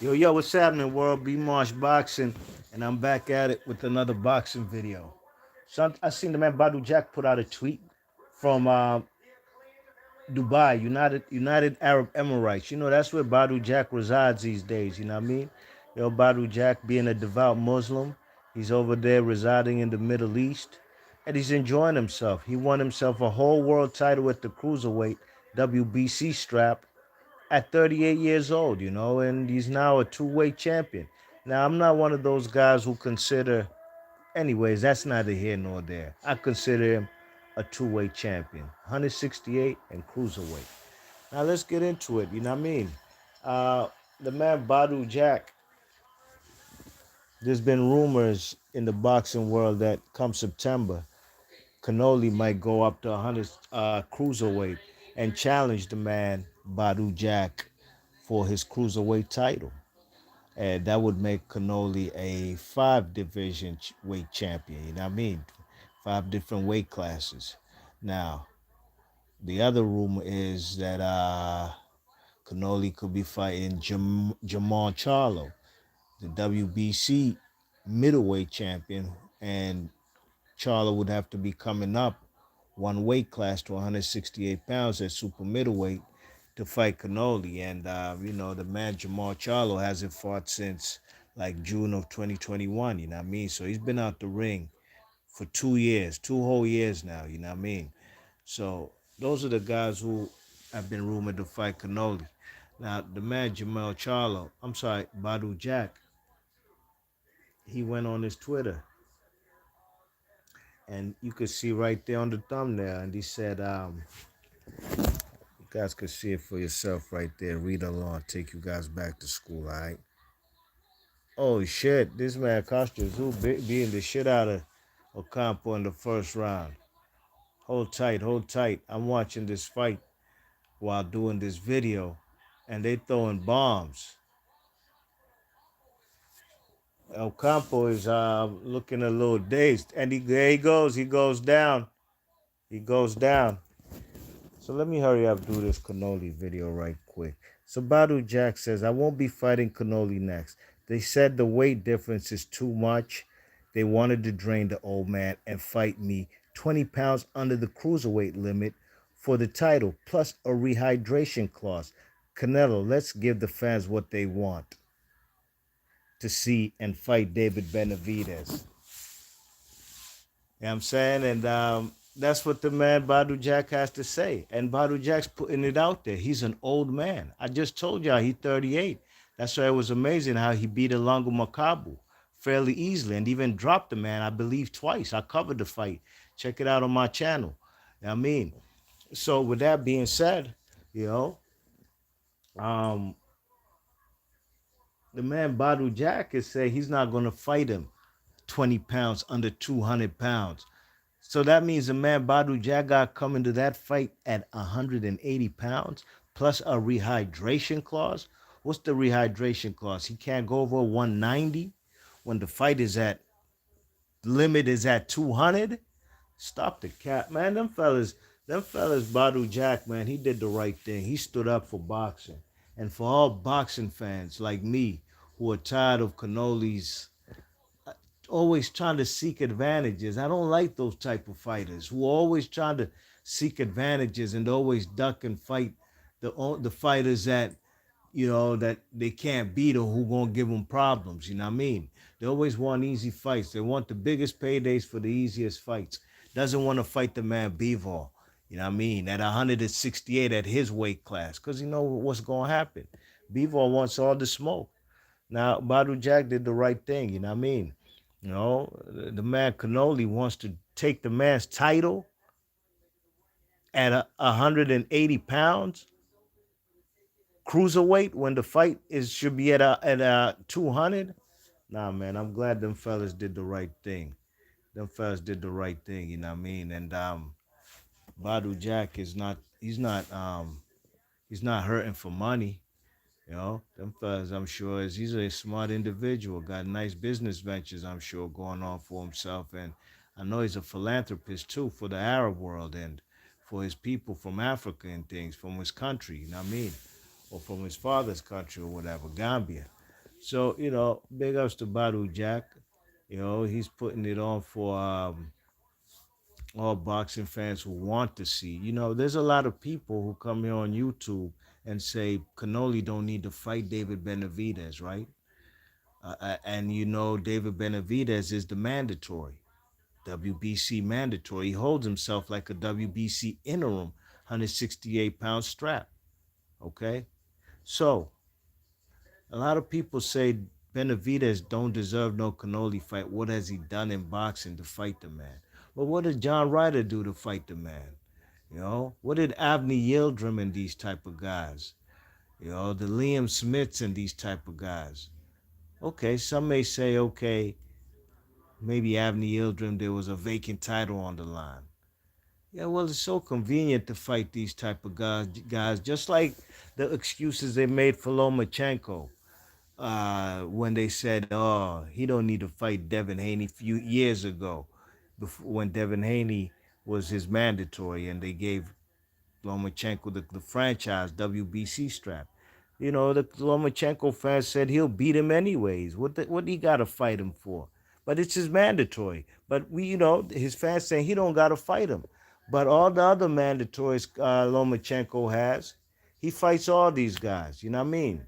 Yo, yo, what's happening, world? B Marsh Boxing, and I'm back at it with another boxing video. So I seen the man Badou Jack put out a tweet from Dubai, United Arab Emirates. You know, that's where Badou Jack resides these days, you know what I mean? Yo, Badou Jack being a devout Muslim, he's over there residing in the Middle East, and he's enjoying himself. He won himself a whole world title at the Cruiserweight WBC strap at 38 years old, you know, and he's now a two-weight champion. Now, I'm not one of those guys who consider, anyways, that's neither here nor there. I consider him a two-weight champion, 168 and cruiserweight. Now, let's get into it, you know what I mean? Uh, the man Badou Jack, there's been rumors in the boxing world that come September, Canoli might go up to 100 cruiserweight and challenge the man Badou Jack for his cruiserweight title. And that would make Canoli a five division weight champion. You know what I mean? Five different weight classes. Now, the other rumor is that Canoli could be fighting Jamal Charlo, the WBC middleweight champion, and Charlo would have to be coming up one weight class to 168 pounds at super middleweight to fight Canoli. And, the man Jamal Charlo hasn't fought since like June of 2021, you know what I mean? So he's been out the ring for 2 years, 2 whole years now, you know what I mean? So those are the guys who have been rumored to fight Canoli. Now, the man Jamal Charlo, I'm sorry, Badou Jack, he went on his Twitter and you could see right there on the thumbnail, and he said, you guys could see it for yourself right there. Read along. Take you guys back to school, all right? Oh, shit. This man Costa Zoo beating the shit out of Ocampo in the first round. Hold tight, hold tight. I'm watching this fight while doing this video, and they throwing bombs. Ocampo is looking a little dazed, and there he goes. He goes down. He goes down. So let me hurry up, do this Canoli video right quick. So Badou Jack says, I won't be fighting Canoli next. They said the weight difference is too much. They wanted to drain the old man and fight me 20 pounds under the cruiserweight limit for the title, plus a rehydration clause. Canelo, let's give the fans what they want to see and fight David Benavidez. You know what I'm saying? And that's what the man Badou Jack has to say. And Badou Jack's putting it out there. He's an old man. I just told y'all he's 38. That's why it was amazing how he beat Alongo Makabu fairly easily and even dropped the man, I believe, twice. I covered the fight. Check it out on my channel. You know what I mean? So with that being said, you know, um, the man Badou Jack is saying he's not going to fight him 20 pounds under 200 pounds. So that means the man Badou Jack got coming to that fight at 180 pounds plus a rehydration clause. What's the rehydration clause? He can't go over 190 when the fight is at limit is at 200. Stop the cap, man. Them fellas, Badou Jack, man, he did the right thing. He stood up for boxing. And for all boxing fans like me who are tired of Canoli's always trying to seek advantages. I don't like those type of fighters who are always trying to seek advantages and always duck and fight the fighters that that they can't beat or who gonna give them problems. You know what I mean? They always want easy fights. They want the biggest paydays for the easiest fights. Doesn't want to fight the man Bivol. You know what I mean? At 168 at his weight class, because you know what's gonna happen. Bivol wants all the smoke. Now Badou Jack did the right thing. You know what I mean? You know, the man Canoli wants to take the man's title at 180 pounds, cruiserweight, when the fight is should be at 200. Nah, man, I'm glad them fellas did the right thing. Them fellas did the right thing, you know what I mean? And Badou Jack he's not hurting for money. You know, them fellas, I'm sure, he's a smart individual, got nice business ventures, I'm sure, going on for himself. And I know he's a philanthropist, too, for the Arab world and for his people from Africa and things, from his country, you know what I mean? Or from his father's country or whatever, Gambia. So, big ups to Badou Jack. He's putting it on for all boxing fans who want to see. There's a lot of people who come here on YouTube and say Canoli don't need to fight David Benavidez, right? And David Benavidez is the mandatory, WBC mandatory. He holds himself like a WBC interim 168-pound strap. Okay, so a lot of people say Benavidez don't deserve no Canoli fight. What has he done in boxing to fight the man? Well, what did John Ryder do to fight the man? What did Avni Yildirim and these type of guys? The Liam Smiths and these type of guys. Okay, some may say, okay, maybe Avni Yildirim, there was a vacant title on the line. Yeah, well, it's so convenient to fight these type of guys, just like the excuses they made for Lomachenko when they said, "Oh, he don't need to fight Devin Haney" a few years ago, before, when Devin Haney was his mandatory, and they gave Lomachenko the franchise WBC strap. The Lomachenko fans said he'll beat him anyways. What he got to fight him for? But it's his mandatory. But his fans saying he don't got to fight him. But all the other mandatories Lomachenko has, he fights all these guys. You know what I mean?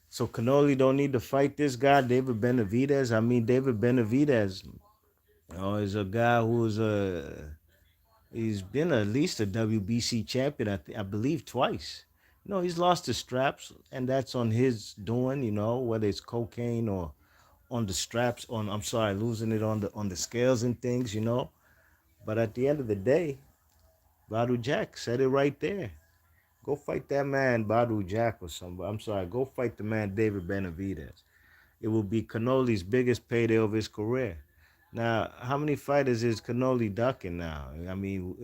So Canoli don't need to fight this guy, David Benavidez. I mean, David Benavidez, is a guy who's he's been at least a WBC champion, I believe, twice. He's lost the straps, and that's on his doing. Whether it's cocaine or on the straps, I'm sorry, losing it on the scales and things. But at the end of the day, Badou Jack said it right there. Go fight that man, Badou Jack, or somebody. I'm sorry, go fight the man, David Benavidez. It will be Canoli's biggest payday of his career. Now, how many fighters is Canoli ducking now? I mean,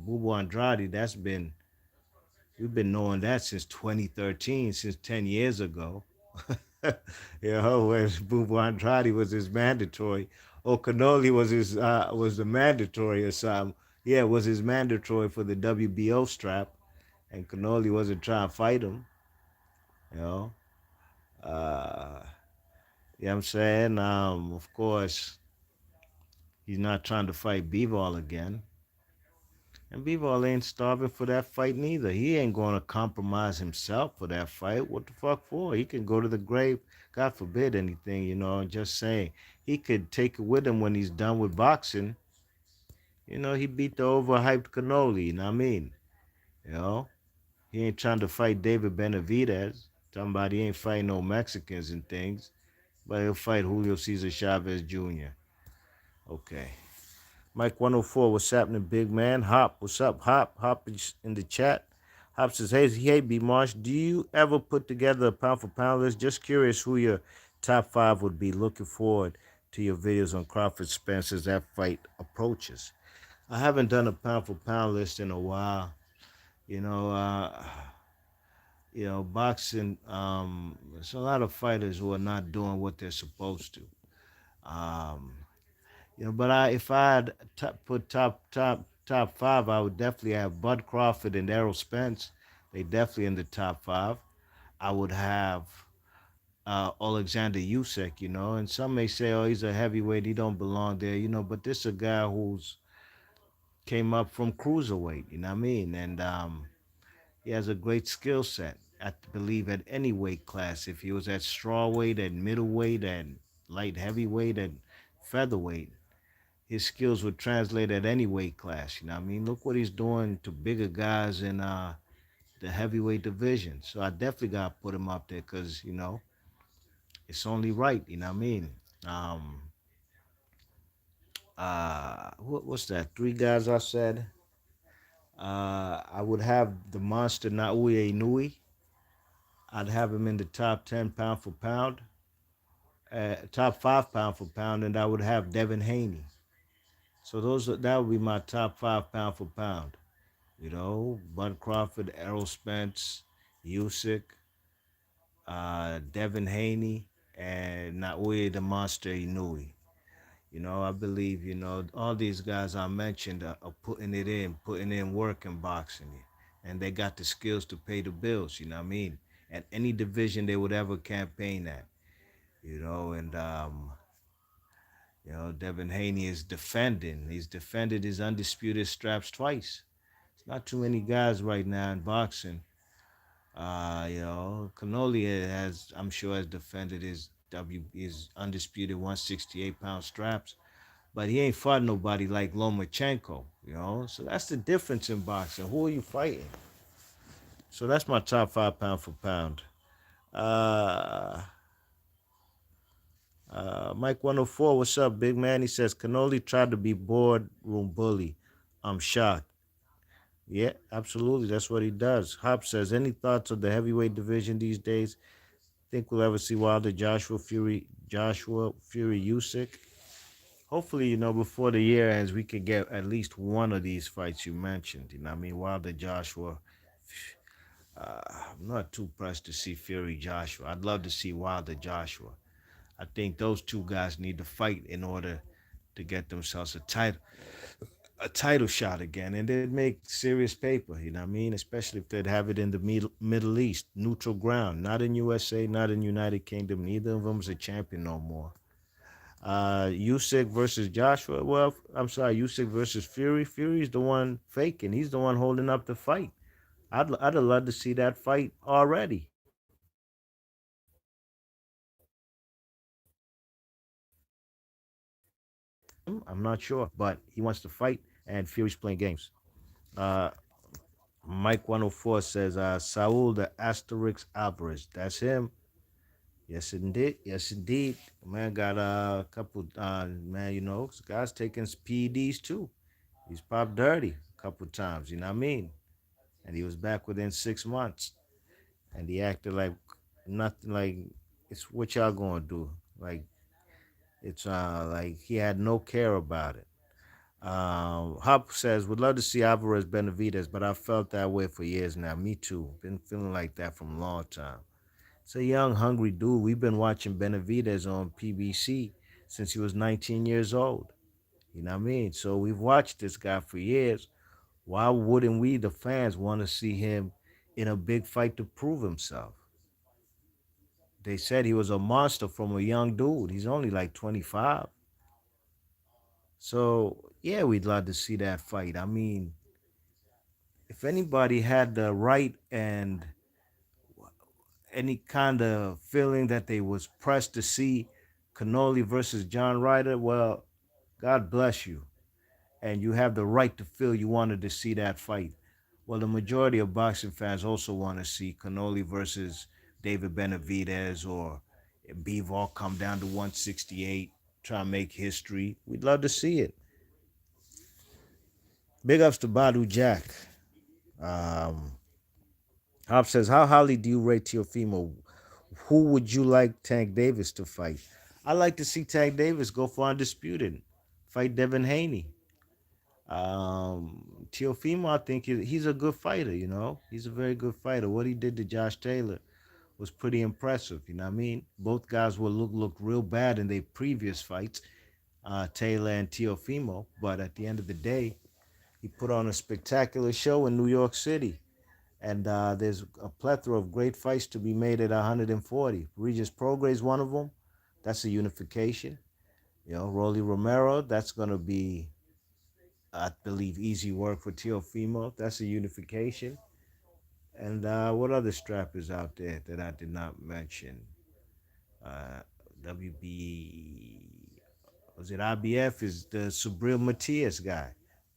Bubu Andrade, we've been knowing that since 2013, since 10 years ago. Where Bubu Andrade was his mandatory, or Canoli was the mandatory or something. Yeah, it was his mandatory for the WBO strap, and Canoli wasn't trying to fight him. You know, uh, you know what I'm saying? Of course, he's not trying to fight Bivol again. And Bivol ain't starving for that fight neither. He ain't going to compromise himself for that fight. What the fuck for? He can go to the grave. God forbid anything, just saying. He could take it with him when he's done with boxing. He beat the overhyped Canoli, you know what I mean? You know? He ain't trying to fight David Benavidez. Talking about he ain't fighting no Mexicans and things. But he'll fight Julio Cesar Chavez Jr. Okay. Mike 104, what's happening, big man? Hop, what's up, Hop? Hop is in the chat. Hop says, hey, B. Marsh, do you ever put together a pound for pound list? Just curious who your top five would be. Looking forward to your videos on Crawford Spence as that fight approaches. I haven't done a pound for pound list in a while. You know, uh, boxing, there's a lot of fighters who are not doing what they're supposed to. Um, but if I had put top five, I would definitely have Bud Crawford and Errol Spence. They definitely in the top five. I would have Alexander Usyk, and some may say, oh, he's a heavyweight, he don't belong there, but this is a guy who's came up from Cruiserweight, you know what I mean? And he has a great skill set, I believe, at any weight class. If he was at strawweight, at middleweight, at light heavyweight, at featherweight, his skills would translate at any weight class. You know what I mean? Look what he's doing to bigger guys in the heavyweight division. So I definitely got to put him up there because, it's only right. You know what I mean? What's that? Three guys I said. I would have the monster Naoya Inoue. I'd have him in the top 10 pound for pound, top 5 pound for pound, and I would have Devin Haney. So that would be my top 5 pound for pound. Bud Crawford, Errol Spence, Usyk, Devin Haney, and Naoya the Monster Inoue. I believe, all these guys I mentioned are putting in work in boxing. And they got the skills to pay the bills, you know what I mean? at any division they would ever campaign at. And Devin Haney is defending. He's defended his undisputed straps twice. It's not too many guys right now in boxing. Canoli has, I'm sure, has defended his undisputed 168-pound straps, but he ain't fought nobody like Lomachenko. So that's the difference in boxing. Who are you fighting? So that's my top five pound for pound. Uh, Mike 104, what's up, big man? He says Canoli tried to be boardroom bully. I'm shocked. Yeah, absolutely. That's what he does. Hop says, any thoughts on the heavyweight division these days? Think we'll ever see Wilder, Joshua Fury, Usyk? Hopefully, before the year ends, we could get at least one of these fights you mentioned. I mean, Wilder, Joshua. I'm not too pressed to see Fury, Joshua. I'd love to see Wilder, Joshua. I think those two guys need to fight in order to get themselves a title shot again, and they'd make serious paper. You know what I mean? Especially if they'd have it in the Middle East, neutral ground, not in USA, not in United Kingdom. Neither of them's a champion no more. Usyk versus Joshua. Well, I'm sorry, Usyk versus Fury. Fury's the one faking. He's the one holding up the fight. I'd have loved to see that fight already. I'm not sure, but he wants to fight, and Fury's playing games. Uh, Mike 104 says, Saul the Asterix Alvarez. That's him. Yes, indeed. Yes, indeed. Man got a couple, man, this guy's taking PEDs too. He's popped dirty a couple times, you know what I mean? And he was back within 6 months. And he acted like nothing, like it's what y'all gonna do. Like, it's like he had no care about it. Hop says, would love to see Alvarez Benavidez, but I felt that way for years now. Me too. Been feeling like that from a long time. It's a young, hungry dude. We've been watching Benavidez on PBC since he was 19 years old. You know what I mean? So we've watched this guy for years. Why wouldn't we, the fans, want to see him in a big fight to prove himself? They said he was a monster from a young dude. He's only like 25. So, yeah, we'd love to see that fight. I mean, if anybody had the right and any kind of feeling that they was pressed to see Canoli versus John Ryder, well, God bless you. And you have the right to feel you wanted to see that fight. Well, the majority of boxing fans also want to see Canoli versus David Benavidez or Bivol come down to 168, try and make history. We'd love to see it. Big ups to Badou.Jack. Um, Hop says, how highly do you rate Teofimo? Who would you like Tank Davis to fight? I like to see Tank Davis go for undisputed, fight Devin Haney. Teofimo, I think he's a good fighter. He's a very good fighter. What he did to Josh Taylor was pretty impressive. You know what I mean? Both guys will look real bad in their previous fights, Taylor and Teofimo. But at the end of the day, he put on a spectacular show in New York City. And there's a plethora of great fights to be made at 140. Regis Prograis is one of them. That's a unification. Rolly Romero, that's going to be, I believe, easy work for Teofimo. That's a unification. And what other strap is out there that I did not mention? Uh, WB, was it IBF? Is the Subril Matias guy,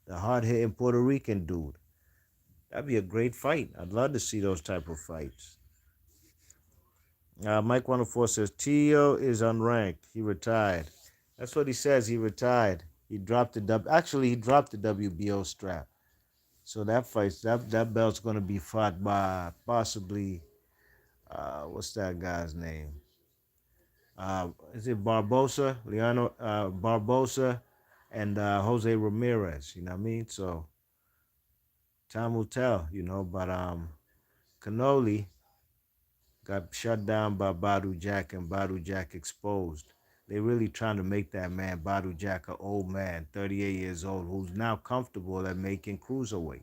the hard hitting Puerto Rican dude. That'd be a great fight. I'd love to see those type of fights. Mike 104 says Tio is unranked. He retired. That's what he says. He retired. He dropped the Actually, he dropped the WBO strap. So that belt's gonna be fought by possibly what's that guy's name? Is it Barbosa, Leonardo Barbosa, and Jose Ramirez? You know what I mean? So time will tell. But Canoli got shut down by Badou.Jack, and Badou.Jack exposed. They really trying to make that man Badou.Jack an old man, 38 years old, who's now comfortable at making cruiserweight.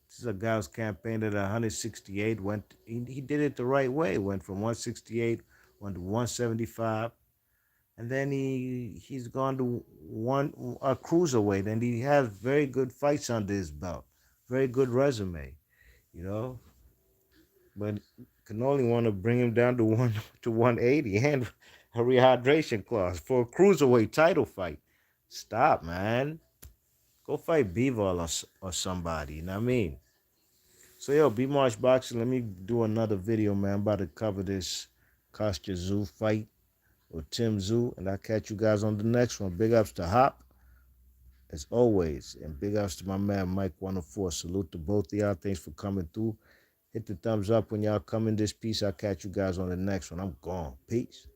This is a guy who's campaigned at 168. He did it the right way. Went from 168, went to 175, and then he's gone to a cruiserweight, and he has very good fights under his belt, very good resume, you know. But can only want to bring him down to 180 and a rehydration clause for a cruiserweight title fight. Stop, man. Go fight Bivol or somebody. You know what I mean? So yo, B March Boxing, let me do another video, man. I'm about to cover this Kostya Zoo fight with Tim Zoo, and I'll catch you guys on the next one. Big ups to Hop, as always, and big ups to my man Mike 104. Salute to both of y'all. Thanks for coming through. Hit the thumbs up when y'all come in this piece. I'll catch you guys on the next one. I'm gone. Peace.